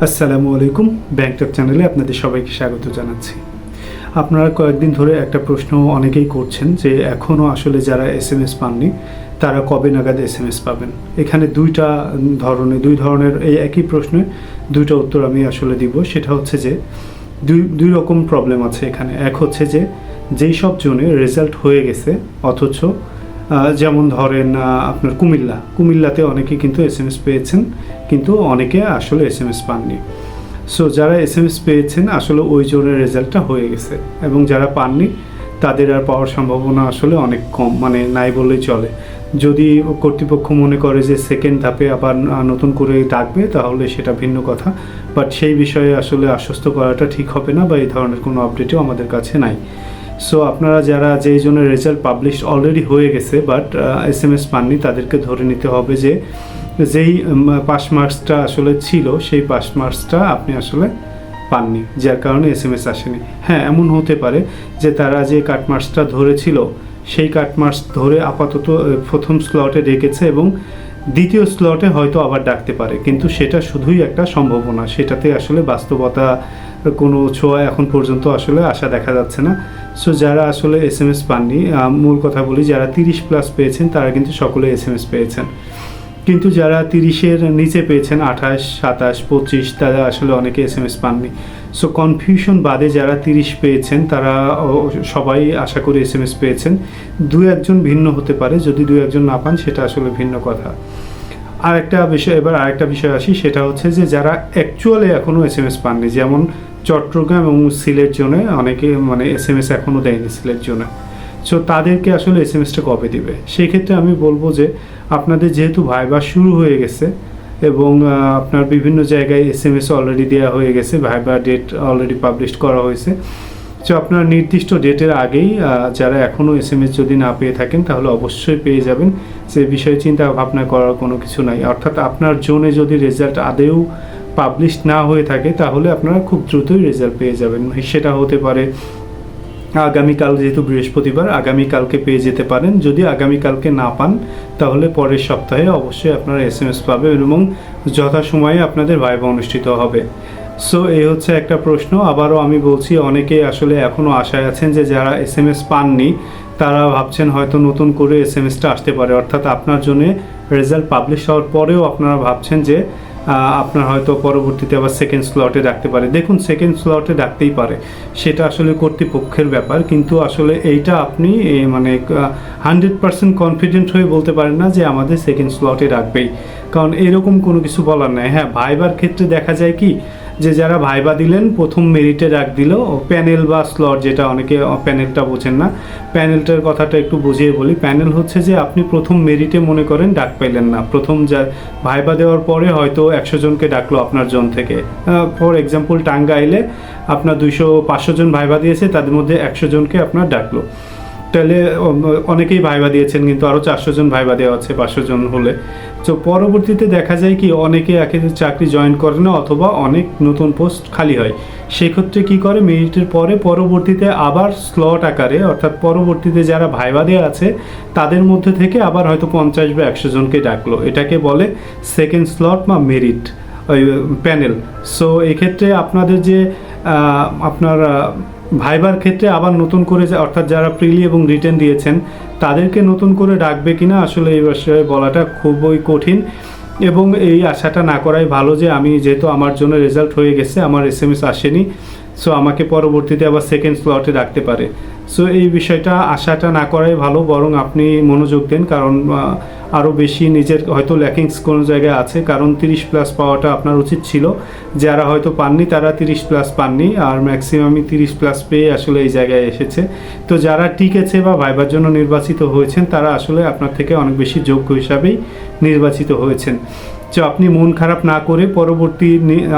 আসসালামু আলাইকুম। ব্যাংক টক চ্যানেলে আপনাদের সবাইকে স্বাগত জানাচ্ছি। আপনারা কয়েকদিন ধরে একটা প্রশ্ন অনেকেই করছেন যে এখনও আসলে যারা এসএমএস পাননি তারা কবে নাগাদ এসএমএস পাবেন। এখানে দুই ধরনের এই একই প্রশ্নে দুইটা উত্তর আমি আসলে দিব। সেটা হচ্ছে যে দুই রকম প্রবলেম আছে এখানে। এক হচ্ছে যে যেই সব জোনে রেজাল্ট হয়ে গেছে অথচ যেমন ধরেন আপনার কুমিল্লাতে অনেকে কিন্তু এসএমএস পেয়েছেন, কিন্তু অনেকে আসলে এসএমএস পাননি। সো যারা এসএমএস পেয়েছেন আসলে ওই জোনের রেজাল্টটা হয়ে গেছে, এবং যারা পাননি তাদের আর পাওয়ার সম্ভাবনা আসলে অনেক কম, মানে নাই বললেই চলে। যদি কর্তৃপক্ষ মনে করে যে সেকেন্ড ধাপে আবার নতুন করে ডাকবে তাহলে সেটা ভিন্ন কথা, বাট সেই বিষয়ে আসলে আশ্বস্ত করাটা ঠিক হবে না, বা এই ধরনের কোনো আপডেটও আমাদের কাছে নাই। সো আপনারা যারা যেই জনের রেজাল্ট পাবলিশ অলরেডি হয়ে গেছে বাট এসএমএস পাননি তাদেরকে ধরে নিতে হবে যে যেই পাস মার্কসটা আসলে ছিল সেই পাস মার্কসটা আপনি আসলে পাননি, যার কারণে এসএমএস আসেনি। হ্যাঁ, এমন হতে পারে যে তারা যে কাট মার্কসটা ধরেছিল সেই কাট মার্কস ধরে আপাতত প্রথম স্লটে রেখেছে এবং দ্বিতীয় স্লটে হয়তো আবার ডাকতে পারে, কিন্তু সেটা শুধুই একটা সম্ভাবনা, সেটাতে আসলে বাস্তবতা কোনো ছোঁয়া এখন পর্যন্ত আসলে আশা দেখা যাচ্ছে না। সো যারা আসলে এসএমএস পাননি, মূল কথা বলি, যারা 30+ পেয়েছেন তারা কিন্তু সকলে এসএমএস পেয়েছেন, কিন্তু যারা 30-এর নিচে পেয়েছেন 28, 27, 25 তারা আসলে অনেকে এসএমএস পাননি। সো কনফিউশন বাদে যারা 30 পেয়েছেন তারা সবাই আশা করি এসএমএস পেয়েছেন। দু একজন ভিন্ন হতে পারে, যদি দু একজন না পান সেটা আসলে ভিন্ন কথা। আরেকটা বিষয় আসি, সেটা হচ্ছে যে যারা অ্যাকচুয়ালি এখনও এসএমএস পাননি, যেমন চট্টগ্রাম এবং সিলেট জোনে অনেকে এসএমএস এখনও দেয়নি সিলেট জোনে। সো তাদেরকে আসলে এসএমএসটা কবে দিবে? সেই ক্ষেত্রে আমি বলবো যে আপনাদের যেহেতু ভাইবা শুরু হয়ে গেছে এবং আপনার বিভিন্ন জায়গায় এসএমএস অলরেডি দেওয়া হয়ে গেছে, ভাইবা ডেট অলরেডি পাবলিশ করা হয়েছে। সো আপনার নির্দিষ্ট ডেটের আগেই যারা এখনও এসএমএস যদি না পেয়ে থাকেন তাহলে অবশ্যই পেয়ে যাবেন। সে বিষয়ে চিন্তা ভাবনা করার কোনো কিছু নাই। অর্থাৎ আপনার জোনে যদি রেজাল্ট আদেও পাবলিশ না হয়ে থাকে তাহলে আপনারা খুব দ্রুতই রেজাল্ট পেয়ে যাবেন। সেটা হতে পারে আগামীকাল, যেহেতু বৃহস্পতিবার, আগামীকালকে পেয়ে যেতে পারেন। যদি আগামীকালকে না পান তাহলে পরের সপ্তাহে অবশ্যই আপনারা এসএমএস পাবেন এবং যথাসময়ে আপনাদের ভাইবা অনুষ্ঠিত হবে। সো এই হচ্ছে একটা প্রশ্ন। আবারও আমি বলছি, অনেকে আসলে এখনও আশায় আছেন যে যারা এসএমএস পাননি তারা ভাবছেন হয়তো নতুন করে এসএমএসটা আসতে পারে, অর্থাৎ আপনার জন্য রেজাল্ট পাবলিশ হওয়ার পরেও আপনারা ভাবছেন যে আপনার হয়তো পরবর্তীতে আবার সেকেন্ড স্লটে ডাকতে পারে। দেখুন, সেকেন্ড স্লটে ডাকতেই পারে, সেটা আসলে কর্তৃপক্ষের ব্যাপার, কিন্তু আসলে এইটা আপনি 100% কনফিডেন্ট হয়ে বলতে পারেন না যে আমাদের সেকেন্ড স্লটে ডাকবেই, কারণ এরকম কোনো কিছু বলার নাই। হ্যাঁ, ভাইবার ক্ষেত্রে দেখা যায় কি যে যারা ভাইবা দিলেন প্রথম মেরিটে ডাক দিল, প্যানেল বা স্লট, যেটা অনেকে প্যানেলটা বোঝেন না, প্যানেলটার কথাটা একটু বুঝিয়ে বলি। প্যানেল হচ্ছে যে আপনি প্রথম মেরিটে মনে করেন ডাক পাইলেন না, প্রথম যা ভাইবা দেওয়ার পরে হয়তো 100 জনকে ডাকলো আপনার জোন থেকে। ফর এক্সাম্পল টাঙ্গাইলে আপনার 200-500 জন ভাইবা দিয়েছে, তাদের মধ্যে 100 জনকে আপনার ডাকলো, তাহলে অনেকেই ভাইবা দিয়েছেন, কিন্তু আরও 400 জন ভাইবা দেওয়া হচ্ছে 500 জন হলে। তো পরবর্তীতে দেখা যায় কি অনেকে একে চাকরি জয়েন করে না, অথবা অনেক নতুন পোস্ট খালি হয়। সেক্ষেত্রে কী করে, মেরিটের পরে পরবর্তীতে আবার স্লট আকারে, অর্থাৎ পরবর্তীতে যারা ভাইবা দেওয়া আছে তাদের মধ্যে থেকে আবার হয়তো 50 বা 100 জনকে ডাকলো। এটাকে বলে সেকেন্ড স্লট বা মেরিট, ওই প্যানেল। সো এক্ষেত্রে আপনাদের যে আপনার ভাইবার ক্ষেত্রে আবার নতুন করে, অর্থাৎ যারা প্রিলি এবং রিটেন দিয়েছেন তাদেরকে নতুন করে ডাকবে কিনা আসলে এই বিষয়ে বলাটা খুবই কঠিন, এবং এই আশাটা না করাই ভালো যে আমি যেহেতু আমার জন্য রেজাল্ট হয়ে গেছে, আমার এসএমএস আসেনি, সো আমাকে পরবর্তীতে আবার সেকেন্ড স্লটে ডাকতে পারে। সো এই বিষয়টা আশাটা না করাই ভালো, বরং আপনি মনোযোগ দেন, কারণ আরও বেশি নিজের হয়তো ল্যাকিংস কোনো জায়গায় আছে, কারণ 30+ পাওয়াটা আপনার উচিত ছিল। যারা হয়তো পাননি তারা 30+ পাননি, আর ম্যাক্সিমামই 30+ পেয়ে আসলে এই জায়গায় এসেছে। তো যারা টিকেছে বা ভাইবার জন্য নির্বাচিত হয়েছেন তারা আসলে আপনার থেকে অনেক বেশি যোগ্য হিসাবেই নির্বাচিত হয়েছেন। তো আপনি মন খারাপ না করে পরবর্তী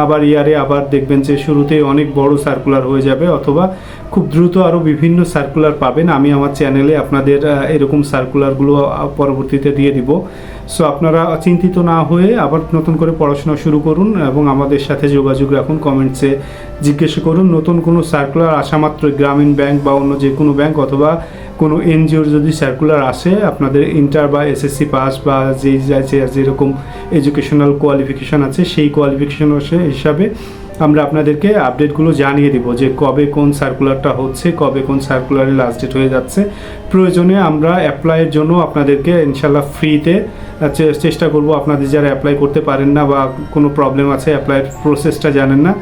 আবার ইয়ারে আবার দেখবেন যে শুরুতেই অনেক বড় সার্কুলার হয়ে যাবে, অথবা খুব দ্রুত আরও বিভিন্ন সার্কুলার পাবেন। আমি আমার চ্যানেলে আপনাদের এরকম সার্কুলারগুলো পরবর্তীতে দিয়ে দিব। সো আপনারা চিন্তিত না হয়ে আবার নতুন করে পড়াশোনা শুরু করুন এবং আমাদের সাথে যোগাযোগ রাখুন, কমেন্টসে জিজ্ঞেস করুন। নতুন কোনো সার্কুলার আসা মাত্র গ্রামীণ ব্যাংক বা অন্য যে কোনো ব্যাংক অথবা কোনো এনজিওর যদি সার্কুলার আসে, আপনাদের ইন্টার বা এসএসসি পাস বা যেরকম এডুকেশনাল কোয়ালিফিকেশান আছে সেই কোয়ালিফিকেশন হিসাবে আমরা আপনাদেরকে আপডেটগুলো জানিয়ে দেব যে কবে কোন সার্কুলারটা হচ্ছে, কবে কোন সার্কুলারে লাস্ট ডেট হয়ে যাচ্ছে। প্রয়োজনে আমরা অ্যাপ্লাইয়ের জন্য আপনাদেরকে ইনশাল্লাহ ফ্রিতে চেষ্টা করব। আপনাদের যারা অ্যাপ্লাই করতে পারেন না বা কোনো প্রবলেম আছে, অ্যাপ্লাইয়ের প্রসেসটা জানেন না,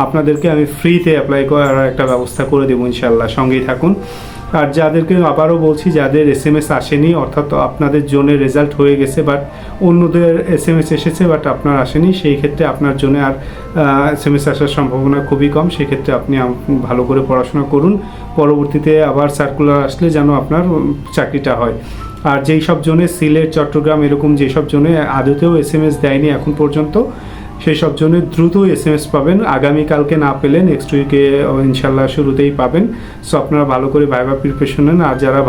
আপনাদেরকে আমি ফ্রিতে অ্যাপ্লাই করার একটা ব্যবস্থা করে দেবো ইনশাল্লাহ। সঙ্গেই থাকুন। আর যাদেরকে আবারও বলছি, যাদের এসএমএস আসেনি, অর্থাৎ আপনাদের জোনে রেজাল্ট হয়ে গেছে বাট অন্যদের এসএমএস এসেছে বাট আপনার আসেনি, সেই ক্ষেত্রে আপনার জোনে আর এসএমএস আসার সম্ভাবনা খুবই কম। সেক্ষেত্রে আপনি ভালো করে পড়াশোনা করুন, পরবর্তীতে আবার সার্কুলার আসলে যেন আপনার চাকরিটা হয়। আর যেই সব জোনে সিলেট, চট্টগ্রাম এরকম যেসব জোনে আদতেও এসএমএস দেয়নি এখন পর্যন্ত, সেই সব জন্য দ্রুত এসএমএস পাবেন। আগামীকালকে না পেলে নেক্সট উইকে ইনশাল্লাহ শুরুতেই পাবেন। সো আপনারা ভালো করে ভাইবা প্রিপারেশন নেন। আর যারা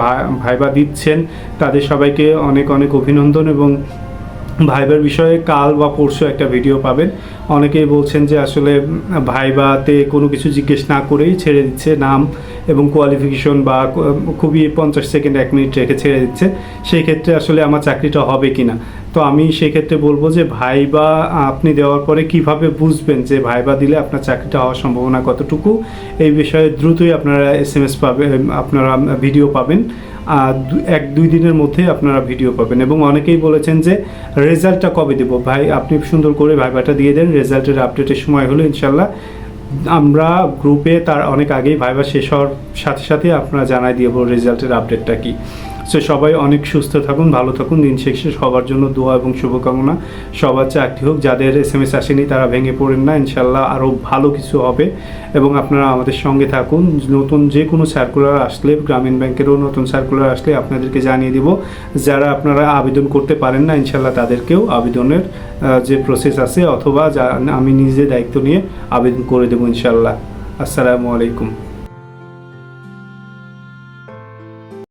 ভাইবা দিচ্ছেন তাদের সবাইকে অনেক অনেক অভিনন্দন, এবং ভাইবার বিষয়ে কাল বা পরশু একটা ভিডিও পাবেন। অনেকেই বলছেন যে আসলে ভাইবাতে কোনো কিছু জিজ্ঞেস না করেই ছেড়ে দিচ্ছে নাম এবং কোয়ালিফিকেশন, বা খুবই 50 সেকেন্ড 1 মিনিট রেখে ছেড়ে দিচ্ছে। সেই ক্ষেত্রে আসলে আমার চাকরিটা হবে কি না। তো আমি সেক্ষেত্রে বলবো যে ভাইবা আপনি দেওয়ার পরে কিভাবে বুঝবেন যে ভাইবা দিলে আপনার চাকরিটা হওয়ার সম্ভাবনা কতটুকু, এই বিষয়ে দ্রুতই আপনারা এসএমএস পাবেন, আপনারা ভিডিও পাবেন। 1-2 দিনের মধ্যে আপনারা ভিডিও পাবেন। এবং অনেকেই বলেছেন যে রেজাল্টটা কবে দেবো ভাই, আপনি সুন্দর করে ভাইবাটা দিয়ে দেন, রেজাল্টের আপডেটের সময় হলো ইনশাল্লাহ আমরা গ্রুপে তার অনেক আগেই ভাইবা শেষ হওয়ার সাথে সাথে আপনারা জানাই দিব রেজাল্টের আপডেটটা কি। সো সবাই অনেক সুস্থ থাকুন, ভালো থাকুন। দিন শেষে সবার জন্য দোয়া এবং শুভকামনা। সবার চাকরি হোক। যাদের এসএমএস আসেনি তারা ভেঙে পড়েন না, ইনশাল্লাহ আরও ভালো কিছু হবে। এবং আপনারা আমাদের সঙ্গে থাকুন। নতুন যে কোনো সার্কুলার আসলে, গ্রামীণ ব্যাংকেরও নতুন সার্কুলার আসলে আপনাদেরকে জানিয়ে দিব। যারা আপনারা আবেদন করতে পারেন না, ইনশাল্লাহ তাদেরকেও আবেদনের যে প্রসেস আছে, অথবা আমি নিজে দায়িত্ব নিয়ে আবেদন করে দেবো ইনশাল্লাহ। আসসালামু আলাইকুম।